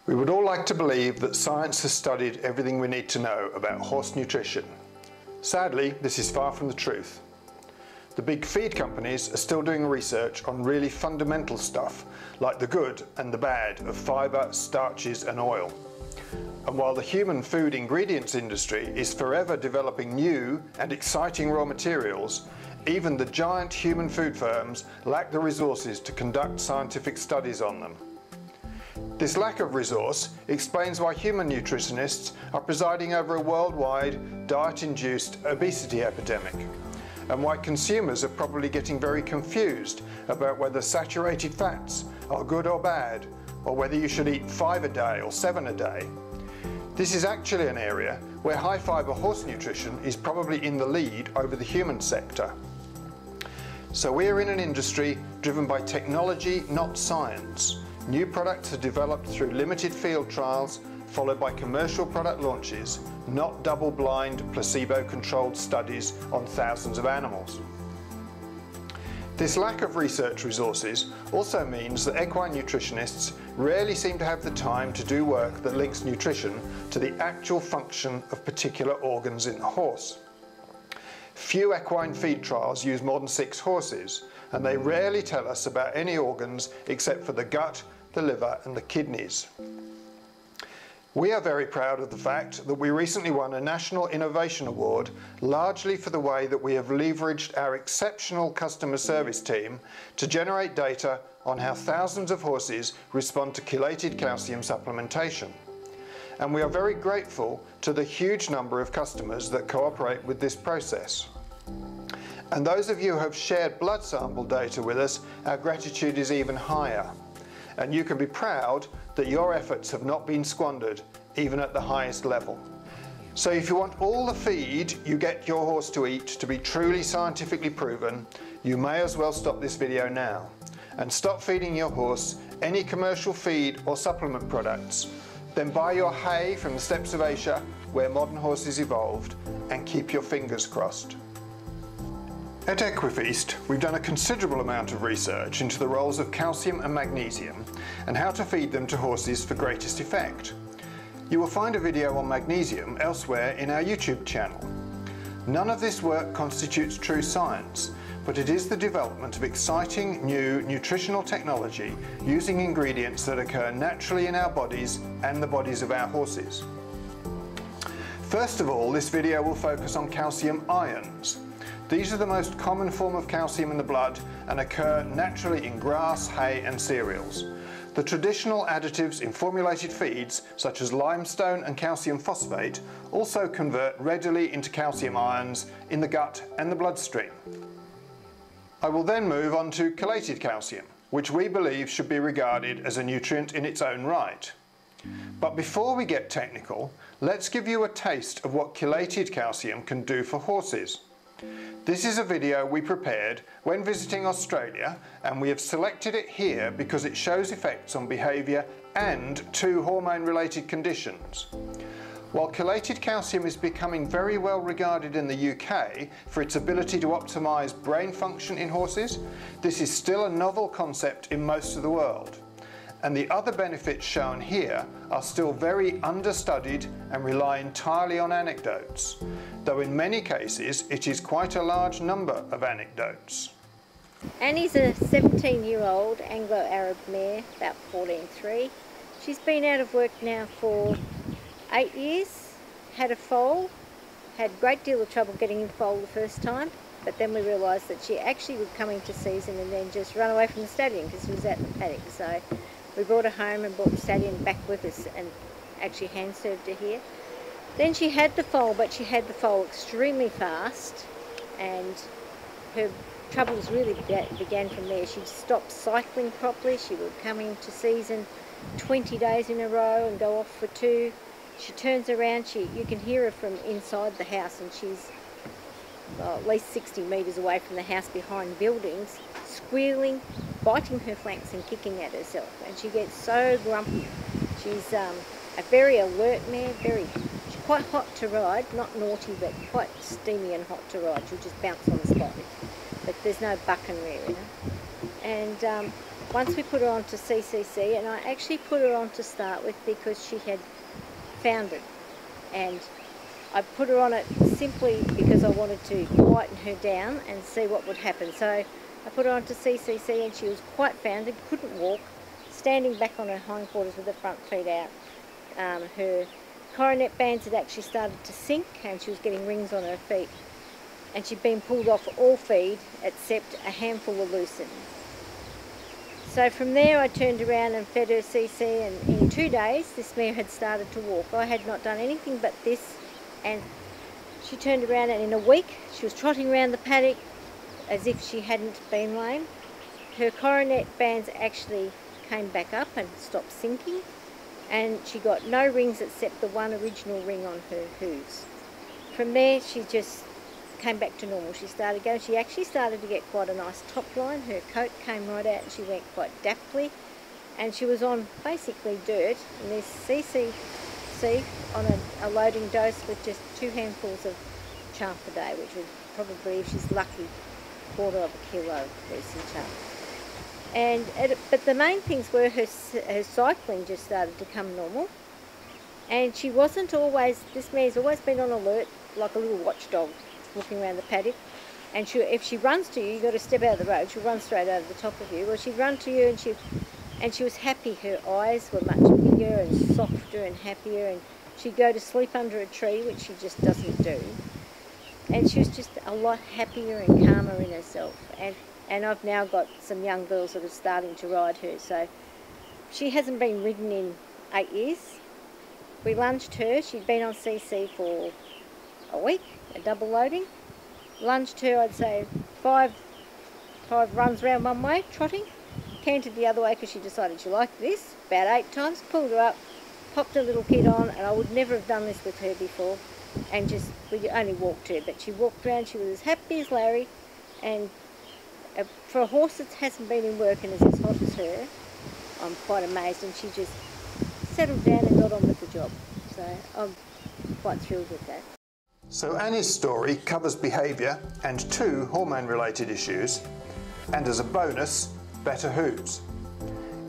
We would all like to believe that science has studied everything we need to know about horse nutrition. Sadly, this is far from the truth. The big feed companies are still doing research on really fundamental stuff like the good and the bad of fibre, starches and oil. And while the human food ingredients industry is forever developing new and exciting raw materials, even the giant human food firms lack the resources to conduct scientific studies on them. This lack of resource explains why human nutritionists are presiding over a worldwide diet-induced obesity epidemic, and why consumers are probably getting very confused about whether saturated fats are good or bad, or whether you should eat 5 a day or 7 a day. This is actually an area where high-fibre horse nutrition is probably in the lead over the human sector. So we are in an industry driven by technology, not science. New products are developed through limited field trials, followed by commercial product launches, not double-blind, placebo-controlled studies on thousands of animals. This lack of research resources also means that equine nutritionists rarely seem to have the time to do work that links nutrition to the actual function of particular organs in the horse. Few equine feed trials use more than 6 horses, and they rarely tell us about any organs except for the gut, the liver and the kidneys. We are very proud of the fact that we recently won a National Innovation Award largely for the way that we have leveraged our exceptional customer service team to generate data on how thousands of horses respond to chelated calcium supplementation. And we are very grateful to the huge number of customers that cooperate with this process. And those of you who have shared blood sample data with us, our gratitude is even higher. And you can be proud that your efforts have not been squandered, even at the highest level. So if you want all the feed you get your horse to eat to be truly scientifically proven, you may as well stop this video now and stop feeding your horse any commercial feed or supplement products. Then buy your hay from the steppes of Asia, where modern horses evolved, and keep your fingers crossed. At EquiFeast, we've done a considerable amount of research into the roles of calcium and magnesium and how to feed them to horses for greatest effect. You will find a video on magnesium elsewhere in our YouTube channel. None of this work constitutes true science, but it is the development of exciting new nutritional technology using ingredients that occur naturally in our bodies and the bodies of our horses. First of all, this video will focus on calcium ions. These are the most common form of calcium in the blood and occur naturally in grass, hay and cereals. The traditional additives in formulated feeds, such as limestone and calcium phosphate, also convert readily into calcium ions in the gut and the bloodstream. I will then move on to chelated calcium, which we believe should be regarded as a nutrient in its own right. But before we get technical, let's give you a taste of what chelated calcium can do for horses. This is a video we prepared when visiting Australia, and we have selected it here because it shows effects on behaviour and 2 hormone-related conditions. While chelated calcium is becoming very well regarded in the UK for its ability to optimise brain function in horses, this is still a novel concept in most of the world. And the other benefits shown here are still very understudied and rely entirely on anecdotes, though in many cases it is quite a large number of anecdotes. Annie's a 17-year-old Anglo-Arab mare, about 14.3. She's been out of work now for 8 years, had a foal, had a great deal of trouble getting in foal the first time, but then we realised that she actually would come into season and then just run away from the stallion because she was out in the paddock. So we brought her home and brought the stallion back with us and actually hand served her here. Then she had the foal, but she had the foal extremely fast, and her troubles really began from there. She'd stopped cycling properly. She would come into season 20 days in a row and go off for 2. She turns around, you can hear her from inside the house, and she's at least 60 metres away from the house behind buildings, squealing, biting her flanks and kicking at herself, and she gets so grumpy. She's a very alert mare, she's quite hot to ride, not naughty but quite steamy and hot to ride. She'll just bounce on the spot, but there's no buck and rear in her. And once we put her onto CCC, and I actually put her on to start with because she had foundered, and I put her on it simply because I wanted to quieten her down and see what would happen. So I put her onto CCC and she was quite foundered, couldn't walk, standing back on her hindquarters with the front feet out. Her coronet bands had actually started to sink and she was getting rings on her feet. And she'd been pulled off all feed except a handful were loosened. So from there I turned around and fed her CC, and in 2 days this mare had started to walk. I had not done anything but this, and she turned around and in a week she was trotting around the paddock as if she hadn't been lame. Her coronet bands actually came back up and stopped sinking, and she got no rings except the one original ring on her hooves. From there she just came back to normal. She started going. She actually started to get quite a nice top line. Her coat came right out and she went quite daftly, and she was on basically dirt in this CCC on a loading dose with just 2 handfuls of chaff a day, which would probably, if she's lucky, 1/4 of a kilo loose chaff. But the main things were her cycling just started to come normal, and she wasn't always, this mare's always been on alert like a little watchdog walking around the paddock, and if she runs to you, you've got to step out of the road. She'll run straight over the top of you. Well, she'd run to you and she was happy. Her eyes were much bigger and softer and happier, and she'd go to sleep under a tree, which she just doesn't do. And she was just a lot happier and calmer in herself. And I've now got some young girls that are starting to ride her. So she hasn't been ridden in 8 years. We lunged her. She'd been on CC for a week, a double loading. Lunged her, I'd say, five runs round one way, trotting. Cantered the other way because she decided she liked this, about 8 times. Pulled her up, popped a little kid on, and I would never have done this with her before. And we only walked her, but she walked around. She was as happy as Larry, and for a horse that hasn't been in work and is as hot as her, I'm quite amazed. And she just settled down and got on with the job. So I'm quite thrilled with that. So Annie's story covers behaviour and 2 hormone-related issues, and as a bonus, better hooves.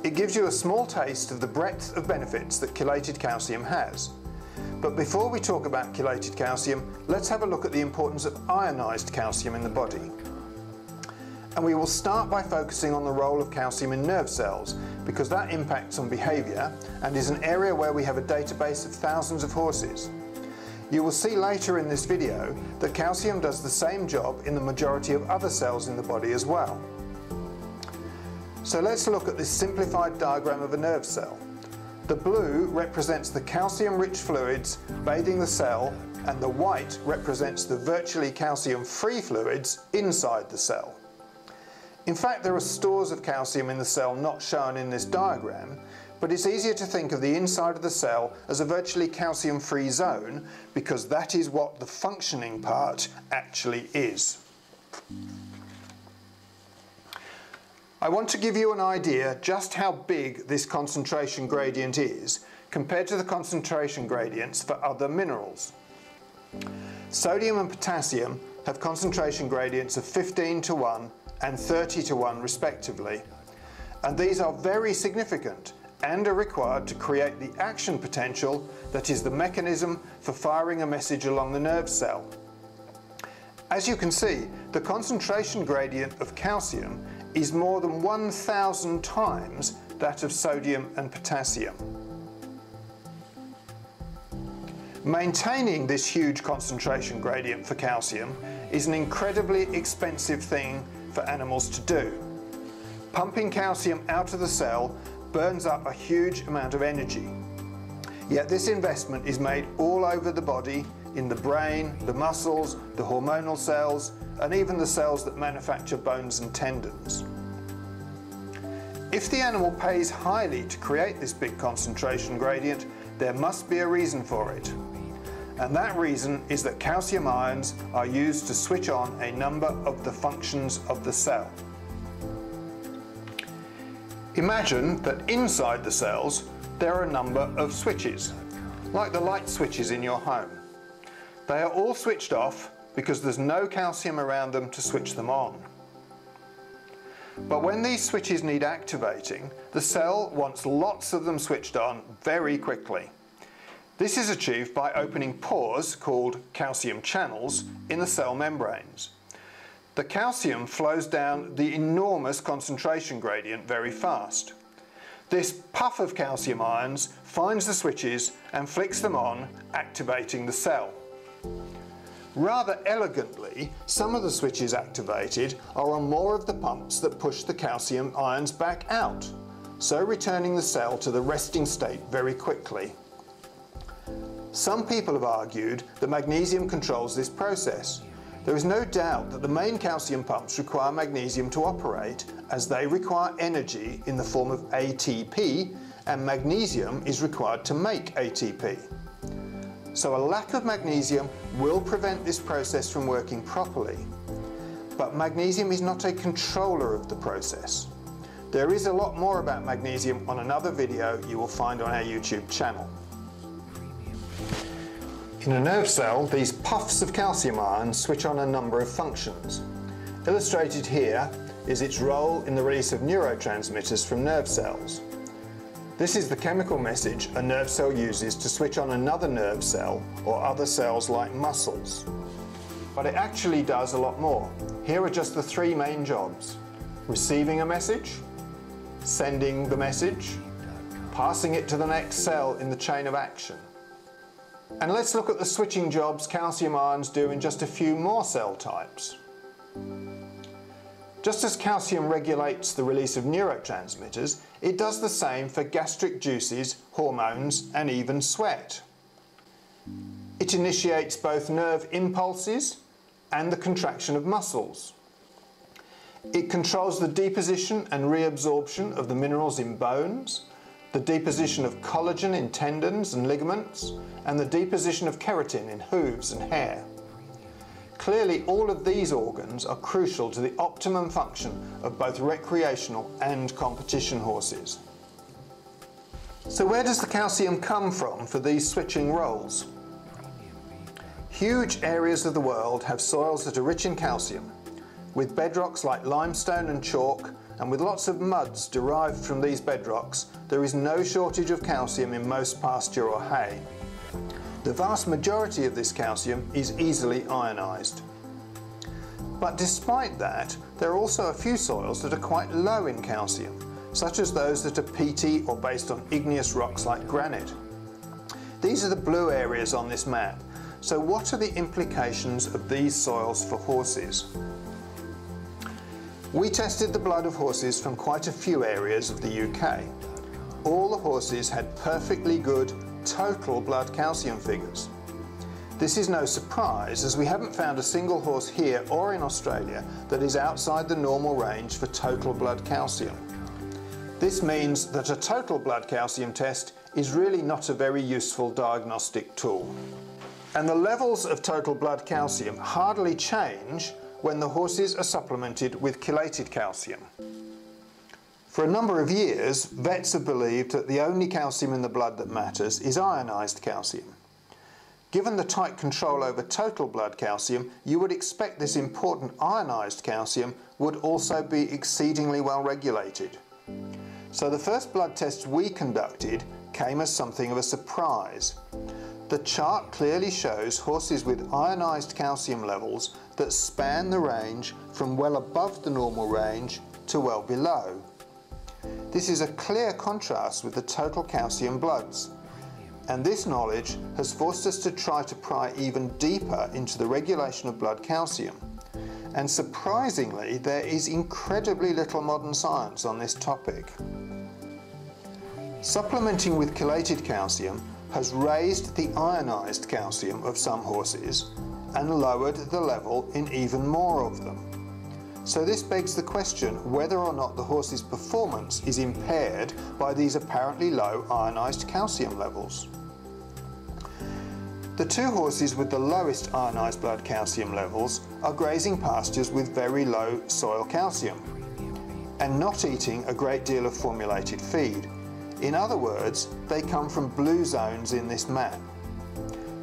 It gives you a small taste of the breadth of benefits that chelated calcium has. But before we talk about chelated calcium, let's have a look at the importance of ionized calcium in the body. And we will start by focusing on the role of calcium in nerve cells, because that impacts on behaviour and is an area where we have a database of thousands of horses. You will see later in this video that calcium does the same job in the majority of other cells in the body as well. So let's look at this simplified diagram of a nerve cell. The blue represents the calcium-rich fluids bathing the cell, and the white represents the virtually calcium-free fluids inside the cell. In fact, there are stores of calcium in the cell not shown in this diagram, but it's easier to think of the inside of the cell as a virtually calcium-free zone, because that is what the functioning part actually is. I want to give you an idea just how big this concentration gradient is compared to the concentration gradients for other minerals. Sodium and potassium have concentration gradients of 15:1 and 30:1 respectively, and these are very significant and are required to create the action potential that is the mechanism for firing a message along the nerve cell. As you can see, the concentration gradient of calcium is more than 1,000 times that of sodium and potassium. Maintaining this huge concentration gradient for calcium is an incredibly expensive thing for animals to do. Pumping calcium out of the cell burns up a huge amount of energy. Yet this investment is made all over the body, in the brain, the muscles, the hormonal cells, and even the cells that manufacture bones and tendons. If the animal pays highly to create this big concentration gradient, there must be a reason for it. And that reason is that calcium ions are used to switch on a number of the functions of the cell. Imagine that inside the cells there are a number of switches, like the light switches in your home. They are all switched off because there's no calcium around them to switch them on. But when these switches need activating, the cell wants lots of them switched on very quickly. This is achieved by opening pores called calcium channels in the cell membranes. The calcium flows down the enormous concentration gradient very fast. This puff of calcium ions finds the switches and flicks them on, activating the cell. Rather elegantly, some of the switches activated are on more of the pumps that push the calcium ions back out, so returning the cell to the resting state very quickly. Some people have argued that magnesium controls this process. There is no doubt that the main calcium pumps require magnesium to operate, as they require energy in the form of ATP, and magnesium is required to make ATP. So a lack of magnesium will prevent this process from working properly. But magnesium is not a controller of the process. There is a lot more about magnesium on another video you will find on our YouTube channel. In a nerve cell, these puffs of calcium ions switch on a number of functions. Illustrated here is its role in the release of neurotransmitters from nerve cells. This is the chemical message a nerve cell uses to switch on another nerve cell or other cells like muscles. But it actually does a lot more. Here are just the three main jobs: receiving a message, sending the message, passing it to the next cell in the chain of action. And let's look at the switching jobs calcium ions do in just a few more cell types. Just as calcium regulates the release of neurotransmitters, it does the same for gastric juices, hormones, and even sweat. It initiates both nerve impulses and the contraction of muscles. It controls the deposition and reabsorption of the minerals in bones, the deposition of collagen in tendons and ligaments, and the deposition of keratin in hooves and hair. Clearly, all of these organs are crucial to the optimum function of both recreational and competition horses. So where does the calcium come from for these switching roles? Huge areas of the world have soils that are rich in calcium, with bedrocks like limestone and chalk, and with lots of muds derived from these bedrocks. There is no shortage of calcium in most pasture or hay. The vast majority of this calcium is easily ionized. But despite that, there are also a few soils that are quite low in calcium, such as those that are peaty or based on igneous rocks like granite. These are the blue areas on this map. So what are the implications of these soils for horses? We tested the blood of horses from quite a few areas of the UK. All the horses had perfectly good total blood calcium figures. This is no surprise, as we haven't found a single horse here or in Australia that is outside the normal range for total blood calcium. This means that a total blood calcium test is really not a very useful diagnostic tool. And the levels of total blood calcium hardly change when the horses are supplemented with chelated calcium. For a number of years, vets have believed that the only calcium in the blood that matters is ionized calcium. Given the tight control over total blood calcium, you would expect this important ionized calcium would also be exceedingly well regulated. So the first blood tests we conducted came as something of a surprise. The chart clearly shows horses with ionized calcium levels that span the range from well above the normal range to well below. This is a clear contrast with the total calcium bloods, and this knowledge has forced us to try to pry even deeper into the regulation of blood calcium. And surprisingly, there is incredibly little modern science on this topic. Supplementing with chelated calcium has raised the ionized calcium of some horses and lowered the level in even more of them. So this begs the question whether or not the horse's performance is impaired by these apparently low ionized calcium levels. The two horses with the lowest ionized blood calcium levels are grazing pastures with very low soil calcium and not eating a great deal of formulated feed. In other words, they come from blue zones in this map.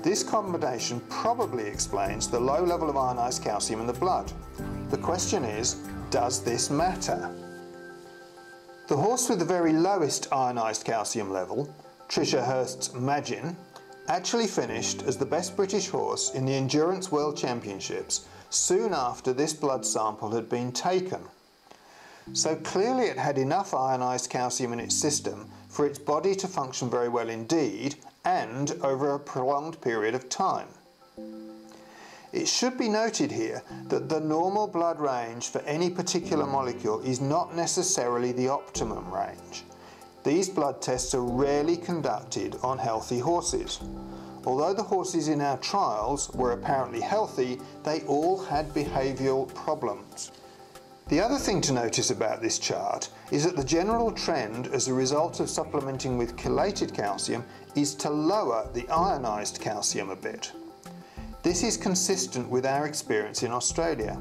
This combination probably explains the low level of ionized calcium in the blood. The question is, does this matter? The horse with the very lowest ionised calcium level, Tricia Hurst's Magin, actually finished as the best British horse in the Endurance World Championships soon after this blood sample had been taken. So clearly it had enough ionised calcium in its system for its body to function very well indeed, and over a prolonged period of time. It should be noted here that the normal blood range for any particular molecule is not necessarily the optimum range. These blood tests are rarely conducted on healthy horses. Although the horses in our trials were apparently healthy, they all had behavioural problems. The other thing to notice about this chart is that the general trend as a result of supplementing with chelated calcium is to lower the ionised calcium a bit. This is consistent with our experience in Australia.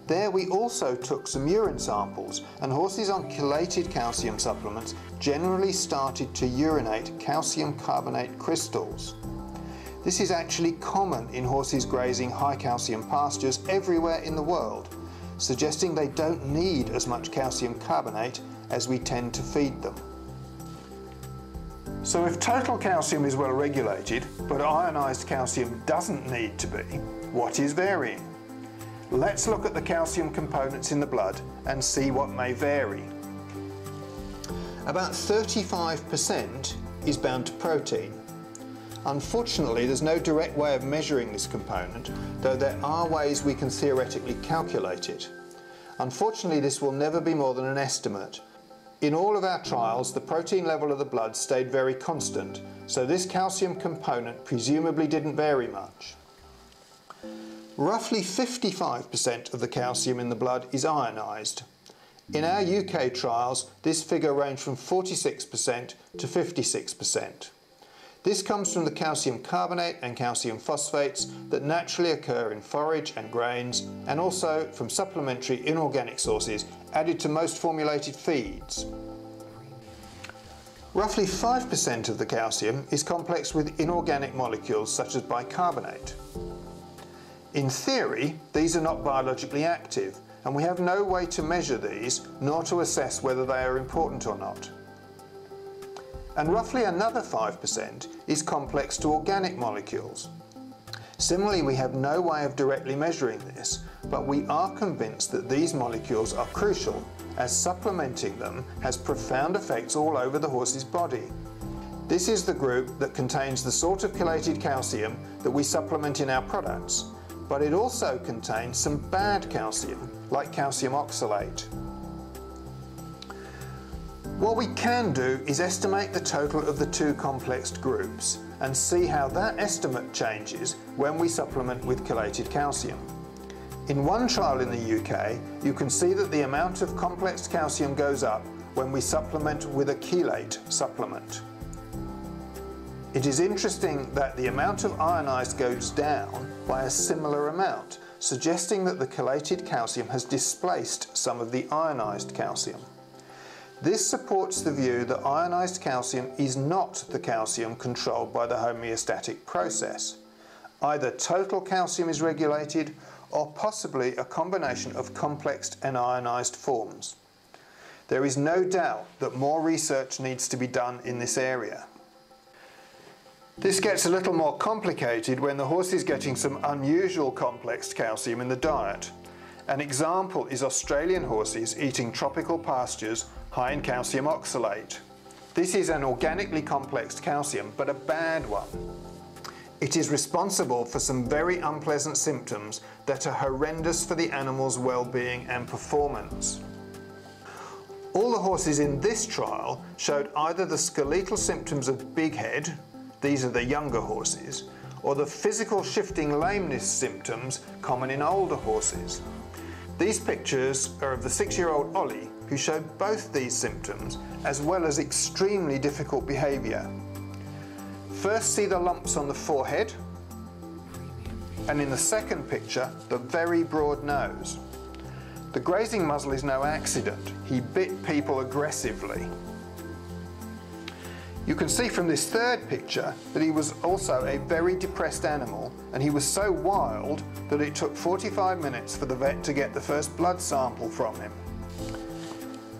There we also took some urine samples, and horses on chelated calcium supplements generally started to urinate calcium carbonate crystals. This is actually common in horses grazing high calcium pastures everywhere in the world, suggesting they don't need as much calcium carbonate as we tend to feed them. So if total calcium is well regulated, but ionised calcium doesn't need to be, what is varying? Let's look at the calcium components in the blood and see what may vary. About 35% is bound to protein. Unfortunately, there's no direct way of measuring this component, though there are ways we can theoretically calculate it. Unfortunately, this will never be more than an estimate. In all of our trials, the protein level of the blood stayed very constant, so this calcium component presumably didn't vary much. Roughly 55% of the calcium in the blood is ionised. In our UK trials, this figure ranged from 46% to 56%. This comes from the calcium carbonate and calcium phosphates that naturally occur in forage and grains, and also from supplementary inorganic sources added to most formulated feeds. Roughly 5% of the calcium is complex with inorganic molecules such as bicarbonate. In theory, these are not biologically active, and we have no way to measure these nor to assess whether they are important or not. And roughly another 5% is complex to organic molecules. Similarly, we have no way of directly measuring this, but we are convinced that these molecules are crucial, as supplementing them has profound effects all over the horse's body. This is the group that contains the sort of chelated calcium that we supplement in our products, but it also contains some bad calcium, like calcium oxalate. What we can do is estimate the total of the two complexed groups and see how that estimate changes when we supplement with chelated calcium. In one trial in the UK, you can see that the amount of complex calcium goes up when we supplement with a chelate supplement. It is interesting that the amount of ionised goes down by a similar amount, suggesting that the chelated calcium has displaced some of the ionised calcium. This supports the view that ionised calcium is not the calcium controlled by the homeostatic process. Either total calcium is regulated, or possibly a combination of complex and ionised forms. There is no doubt that more research needs to be done in this area. This gets a little more complicated when the horse is getting some unusual complex calcium in the diet. An example is Australian horses eating tropical pastures high in calcium oxalate. This is an organically complex calcium, but a bad one. It is responsible for some very unpleasant symptoms that are horrendous for the animal's well-being and performance. All the horses in this trial showed either the skeletal symptoms of big head, these are the younger horses, or the physical shifting lameness symptoms common in older horses. These pictures are of the 6-year-old Ollie, who showed both these symptoms, as well as extremely difficult behaviour. First, see the lumps on the forehead, and in the second picture, the very broad nose. The grazing muzzle is no accident. He bit people aggressively. You can see from this third picture that he was also a very depressed animal, and he was so wild that it took 45 minutes for the vet to get the first blood sample from him.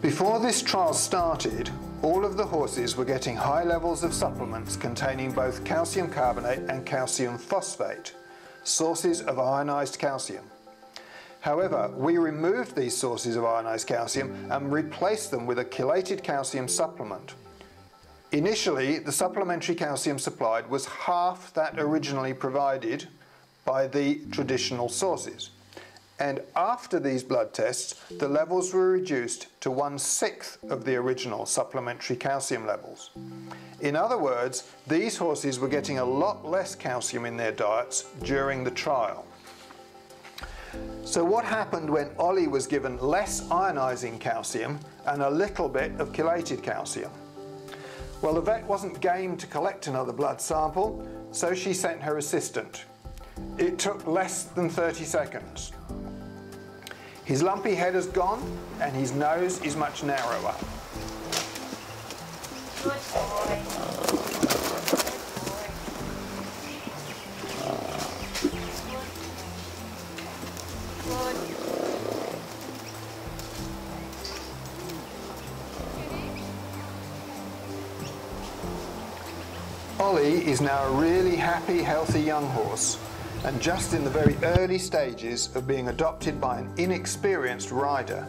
Before this trial started, all of the horses were getting high levels of supplements containing both calcium carbonate and calcium phosphate, sources of ionized calcium. However, we removed these sources of ionized calcium and replaced them with a chelated calcium supplement. Initially, the supplementary calcium supplied was half that originally provided by the traditional sources. And after these blood tests, the levels were reduced to 1/6 of the original supplementary calcium levels. In other words, these horses were getting a lot less calcium in their diets during the trial. So what happened when Ollie was given less ionizing calcium and a little bit of chelated calcium? Well, the vet wasn't game to collect another blood sample, so she sent her assistant. It took less than 30 seconds. His lumpy head has gone and his nose is much narrower. Good boy. Ollie is now a really happy, healthy young horse, and just in the very early stages of being adopted by an inexperienced rider.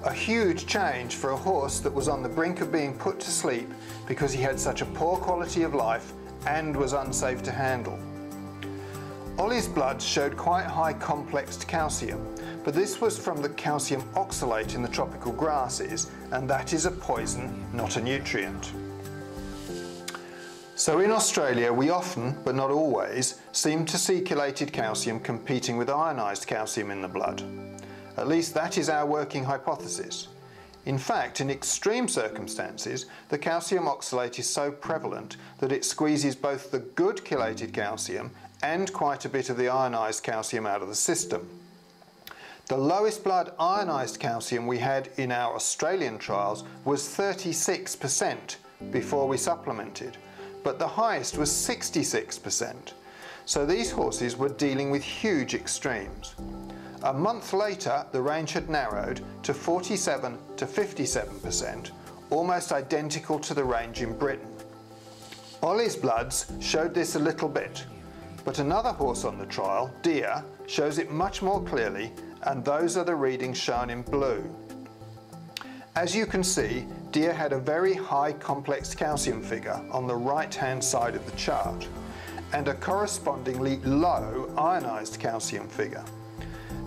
A huge change for a horse that was on the brink of being put to sleep because he had such a poor quality of life and was unsafe to handle. Ollie's blood showed quite high complexed calcium, but this was from the calcium oxalate in the tropical grasses, and that is a poison, not a nutrient. So in Australia, we often, but not always, seem to see chelated calcium competing with ionized calcium in the blood. At least that is our working hypothesis. In fact, in extreme circumstances, the calcium oxalate is so prevalent that it squeezes both the good chelated calcium and quite a bit of the ionized calcium out of the system. The lowest blood ionized calcium we had in our Australian trials was 36% before we supplemented, but the highest was 66%. So these horses were dealing with huge extremes. A month later, the range had narrowed to 47 to 57%, almost identical to the range in Britain. Ollie's bloods showed this a little bit, but another horse on the trial, Deer, shows it much more clearly, and those are the readings shown in blue. As you can see, Deer had a very high complex calcium figure on the right-hand side of the chart, and a correspondingly low ionized calcium figure.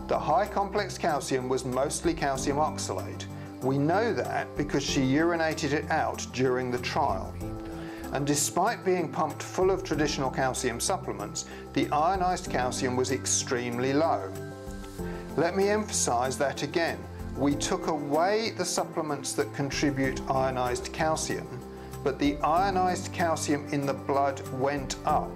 The high complex calcium was mostly calcium oxalate. We know that because she urinated it out during the trial. And despite being pumped full of traditional calcium supplements, the ionized calcium was extremely low. Let me emphasize that again. We took away the supplements that contribute ionized calcium, but the ionized calcium in the blood went up.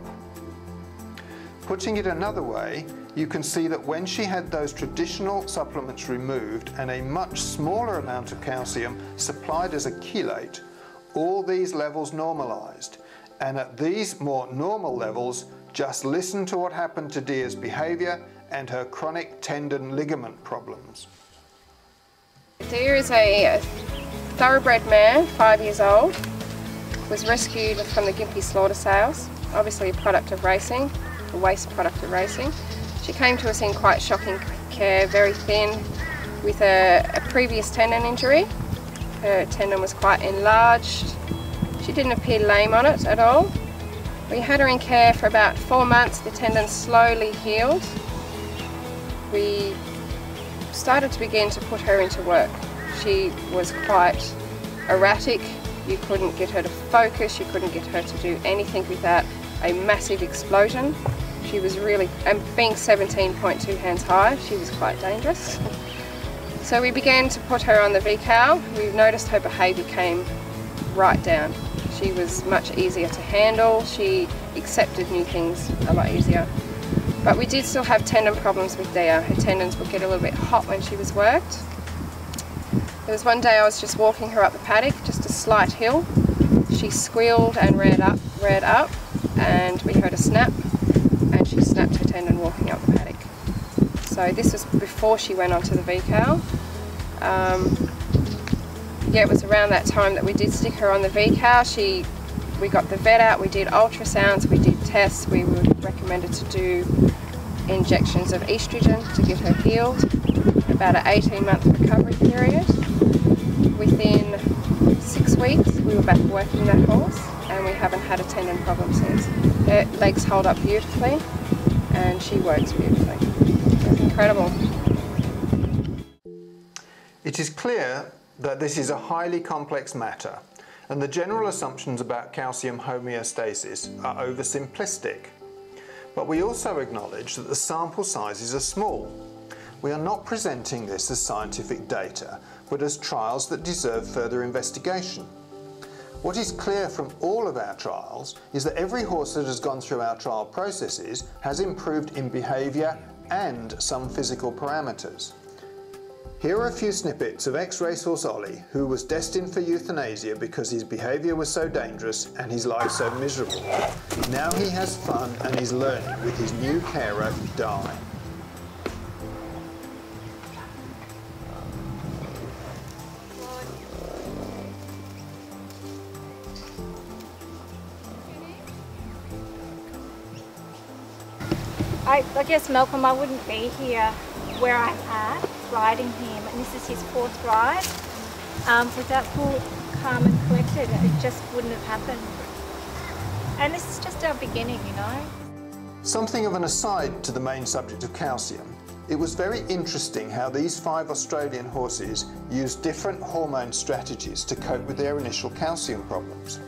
Putting it another way, you can see that when she had those traditional supplements removed and a much smaller amount of calcium supplied as a chelate, all these levels normalized. And at these more normal levels, just listen to what happened to Deer's behavior and her chronic tendon ligament problems. Deer is a thoroughbred mare, 5 years old, was rescued from the Gympie slaughter sales, obviously a product of racing, a waste product of racing. She came to us in quite shocking care, very thin, with a previous tendon injury. Her tendon was quite enlarged. She didn't appear lame on it at all. We had her in care for about 4 months. The tendon slowly healed. We started to begin to put her into work. She was quite erratic. You couldn't get her to focus. You couldn't get her to do anything without a massive explosion. She was really, and being 17.2 hands high, she was quite dangerous. So we began to put her on the VCAL. We noticed her behaviour came right down. She was much easier to handle. She accepted new things a lot easier. But we did still have tendon problems with Deer. Her tendons would get a little bit hot when she was worked. There was one day I was just walking her up the paddock, just a slight hill. She squealed and reared up, and we heard a snap, and she snapped her tendon walking up the paddock. So this was before she went onto the VCAL. Yeah, it was around that time that we did stick her on the V-cow. We got the vet out, we did ultrasounds, we did tests. We were recommended to do injections of estrogen to get her healed. About an 18-month recovery period. Within 6 weeks we were back working that horse, and we haven't had a tendon problem since. Her legs hold up beautifully and she works beautifully. It's incredible. It is clear that this is a highly complex matter, and the general assumptions about calcium homeostasis are oversimplistic. But we also acknowledge that the sample sizes are small. We are not presenting this as scientific data, but as trials that deserve further investigation. What is clear from all of our trials is that every horse that has gone through our trial processes has improved in behaviour and some physical parameters. Here are a few snippets of ex-racehorse Ollie, who was destined for euthanasia because his behaviour was so dangerous and his life so miserable. Now he has fun and is learning with his new carer, Di. I guess, Malcolm, I wouldn't be here where I'm at, riding him, and this is his 4th ride. Without cool, calm and collected, it just wouldn't have happened. And this is just our beginning, you know. Something of an aside to the main subject of calcium, it was very interesting how these 5 Australian horses used different hormone strategies to cope with their initial calcium problems.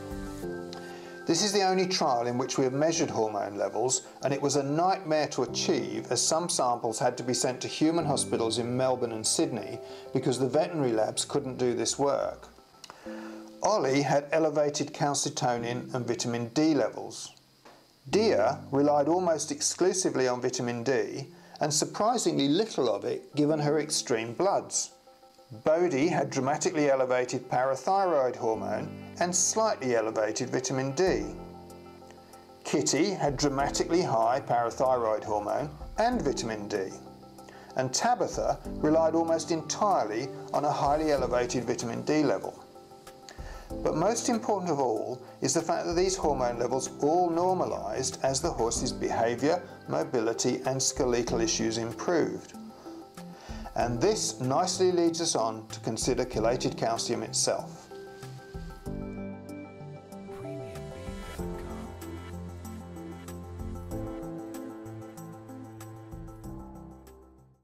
This is the only trial in which we have measured hormone levels, and it was a nightmare to achieve, as some samples had to be sent to human hospitals in Melbourne and Sydney because the veterinary labs couldn't do this work. Ollie had elevated calcitonin and vitamin D levels. Dia relied almost exclusively on vitamin D, and surprisingly little of it given her extreme bloods. Bodhi had dramatically elevated parathyroid hormone and slightly elevated vitamin D. Kitty had dramatically high parathyroid hormone and vitamin D. And Tabitha relied almost entirely on a highly elevated vitamin D level. But most important of all is the fact that these hormone levels all normalised as the horse's behaviour, mobility and skeletal issues improved. And this nicely leads us on to consider chelated calcium itself.